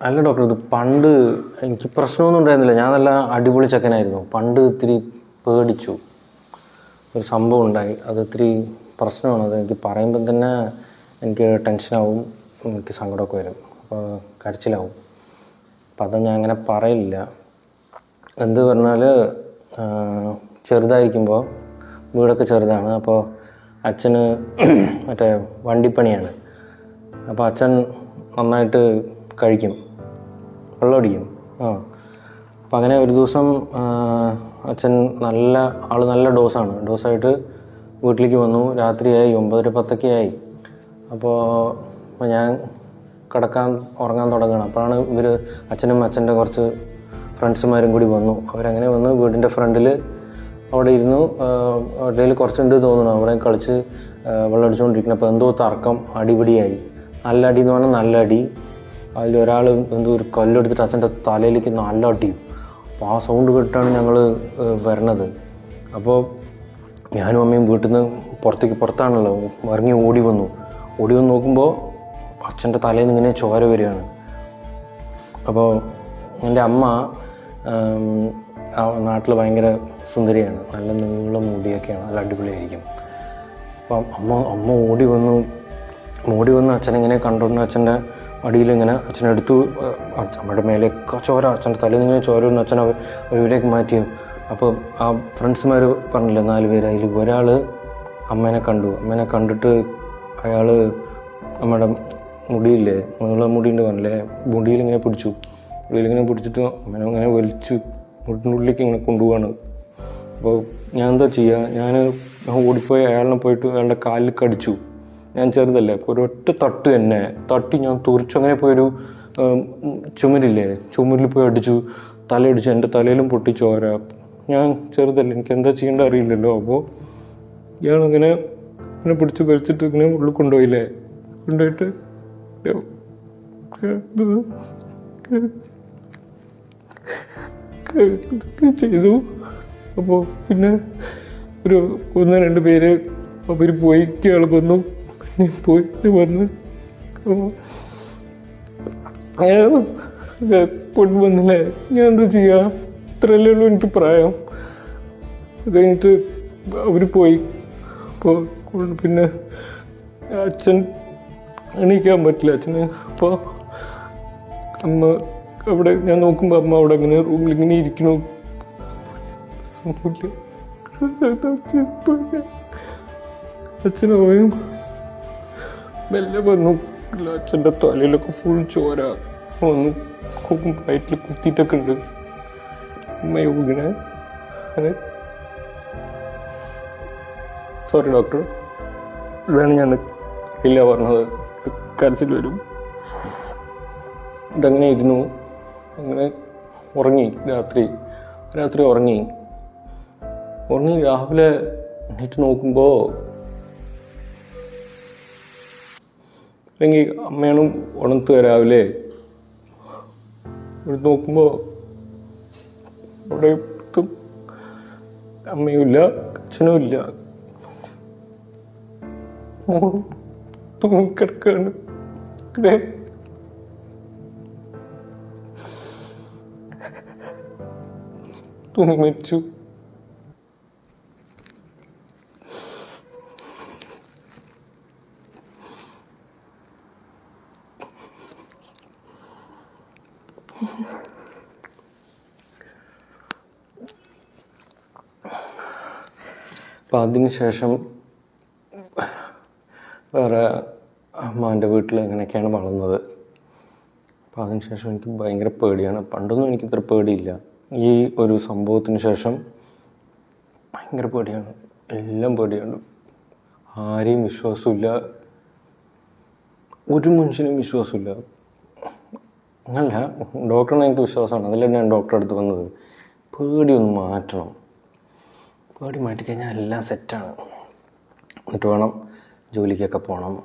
അല്ല ഡോക്ടർ, ഇത് പണ്ട് എനിക്ക് പ്രശ്നമൊന്നും ഉണ്ടായിരുന്നില്ല. ഞാൻ നല്ല അടിപൊളി ചെക്കനായിരുന്നു. പണ്ട് ഇത്തിരി പേടിച്ചു, ഒരു സംഭവം ഉണ്ടായി. അത് ഇത്തിരി പ്രശ്നമാണ്. അത് എനിക്ക് പറയുമ്പം തന്നെ എനിക്ക് ടെൻഷനാവും, എനിക്ക് സങ്കടമൊക്കെ വരും, അപ്പോൾ കരച്ചിലാവും. അപ്പം അത് ഞാൻ അങ്ങനെ പറയില്ല. എന്ത് പറഞ്ഞാൽ ചെറുതായിരിക്കുമ്പോൾ, വീടൊക്കെ ചെറുതാണ്, അപ്പോൾ അച്ഛന് മറ്റേ വണ്ടിപ്പണിയാണ്. അപ്പോൾ അച്ഛൻ നന്നായിട്ട് കഴിക്കും, വെള്ളം അടിക്കും. അപ്പം അങ്ങനെ ഒരു ദിവസം അച്ഛൻ നല്ല ഡോസായിട്ട് വീട്ടിലേക്ക് വന്നു. രാത്രിയായി, 9:10 ആയി. അപ്പോൾ ഞാൻ ഉറങ്ങാൻ തുടങ്ങണം. അപ്പോഴാണ് അച്ഛനും അച്ഛൻ്റെ കുറച്ച് ഫ്രണ്ട്സുമാരും കൂടി വന്നു. അവരങ്ങനെ വന്ന് വീടിൻ്റെ ഫ്രണ്ടിൽ അവിടെ ഇരുന്നു. ഇടയിൽ കുറച്ചുണ്ട് തോന്നുന്നു, അവിടെ കളിച്ച് വെള്ളം അടിച്ചുകൊണ്ടിരിക്കണം. അപ്പോൾ എന്തോ തർക്കം, അടിപിടിയായി. നല്ല അടി എന്ന് പറഞ്ഞാൽ നല്ല അടി. അതിലൊരാൾ എന്തോ ഒരു കല്ലെടുത്തിട്ട് അച്ഛൻ്റെ തലയിലേക്ക് നല്ല അടിയും. അപ്പോൾ ആ സൗണ്ട് കേട്ടിട്ടാണ് ഞങ്ങൾ വരണത്. അപ്പോൾ ഞാനും അമ്മയും വീട്ടിൽ നിന്ന് പുറത്താണല്ലോ, ഇറങ്ങി ഓടി വന്ന് നോക്കുമ്പോൾ അച്ഛൻ്റെ തലയിൽ നിന്ന് ഇങ്ങനെ ചോര വരികയാണ്. അപ്പോൾ എൻ്റെ അമ്മ നാട്ടിൽ ഭയങ്കര സുന്ദരിയാണ്, നല്ല നീളം മുടിയൊക്കെയാണ്, നല്ല അടിപൊളിയായിരിക്കും. അപ്പം അമ്മ ഓടി വന്ന് അച്ഛനെങ്ങനെ കണ്ടുകൊണ്ട് അച്ഛൻ്റെ അടിയിലിങ്ങനെ അച്ഛനെടുത്തു. അമ്മയുടെ മേലേക്ക് ചോര, അച്ഛൻ്റെ തലയിൽ നിന്ന് ചോര വന്ന് അച്ഛൻ അവരിലേക്ക് മാറ്റി. അപ്പോൾ ആ ഫ്രണ്ട്സുമാർ പറഞ്ഞില്ലേ 4 പേര്, അതിൽ ഒരാൾ അമ്മേനെ കണ്ടിട്ട് അയാൾ അമ്മയുടെ മുടിയില്ലേ, നീളം മുടിയുണ്ട് പറഞ്ഞില്ലേ, മുടിയിലിങ്ങനെ പിടിച്ചിട്ട് അമ്മേനെ അങ്ങനെ വലിച്ച് മുടിനുള്ളിലേക്ക് ഇങ്ങനെ കൊണ്ടുപോവാണ്. അപ്പോൾ ഞാൻ എന്താ ചെയ്യുക, ഞാൻ ഓടിപ്പോയി അയാളിനെ പോയിട്ട് അയാളുടെ കാലിൽ കടിച്ചു. ഞാൻ ചെറുതല്ലേ, അപ്പോൾ ഒരൊറ്റ തട്ടി ഞാൻ തുറിച്ചു. അങ്ങനെ പോയൊരു ചുമരിൽ പോയി അടിച്ചു, തലയടിച്ചു. എൻ്റെ തലയിലും പൊട്ടി ചോര. ഞാൻ ചെറുതല്ലേ, എനിക്ക് എന്താ ചെയ്യേണ്ട അറിയില്ലല്ലോ. അപ്പോൾ ഇയാളങ്ങനെ പിടിച്ച് വലിച്ചിട്ട് ഇങ്ങനെ ഉള്ളിൽ കൊണ്ടുപോയിട്ട് ചെയ്തു. അപ്പോൾ പിന്നെ ഒരു 1-2 പേര് അവർ പോയി ഇയാൾ പോയിട്ട് വന്ന് വന്നില്ലേ, ഞാൻ എന്താ ചെയ്യുക, ഇത്രയല്ലേ ഉള്ളൂ എനിക്ക് പ്രായം. കഴിഞ്ഞിട്ട് അവർ പോയി. അപ്പോൾ പിന്നെ അച്ഛൻ എണീക്കാൻ പറ്റില്ല അച്ഛന്. അപ്പോൾ അമ്മ അവിടെ, ഞാൻ നോക്കുമ്പോൾ അമ്മ അവിടെ ഇങ്ങനെ റൂമിലിങ്ങനെ ഇരിക്കണു. അച്ഛനും മെല്ലെ വന്നു. അച്ഛൻ്റെ തലയിലൊക്കെ ഫുൾ ചോര വന്നു, വയറ്റിൽ കുത്തിയിട്ടൊക്കെ ഉണ്ട്. അമ്മയിങ്ങനെ സോറി ഡോക്ടർ, ഇതാണ് ഞാൻ ഇല്ല പറഞ്ഞത്, കരച്ചിൽ വരും. ഇതങ്ങനെ ഇരുന്നു, അങ്ങനെ ഉറങ്ങി. രാത്രി ഉറങ്ങി. രാവിലെ എണീറ്റ് നോക്കുമ്പോൾ, അല്ലെങ്കിൽ അമ്മയാണ് ഉണർത്തുക രാവിലെ. നോക്കുമ്പോൾ അവിടെ അമ്മയുമില്ല, അച്ഛനുമില്ല, തൂങ്ങിക്കിടക്കാണ്. തൂങ്ങി മരിച്ചു. അപ്പം അതിനുശേഷം വേറെ അമ്മാൻ്റെ വീട്ടിൽ ഇങ്ങനെയൊക്കെയാണ് വളർന്നത്. അപ്പം അതിനുശേഷം എനിക്ക് ഭയങ്കര പേടിയാണ്. പണ്ടൊന്നും എനിക്കിത്ര പേടിയില്ല. ഈ ഒരു സംഭവത്തിന് ശേഷം ഭയങ്കര പേടിയാണ്, എല്ലാം പേടിയാണ്. ആരെയും വിശ്വാസമില്ല, ഒരു മനുഷ്യനും വിശ്വാസമില്ല. അങ്ങനല്ല, ഡോക്ടറിനെ എനിക്ക് വിശ്വാസമാണ്, അതിലാണ് ഞാൻ ഡോക്ടറെ അടുത്ത് വന്നത്. പേടിയൊന്ന് മാറ്റണം, പേടി മാറ്റിക്കഴിഞ്ഞാൽ എല്ലാം സെറ്റാണ്. എന്നിട്ട് വേണം ജോലിക്കൊക്കെ പോകണം.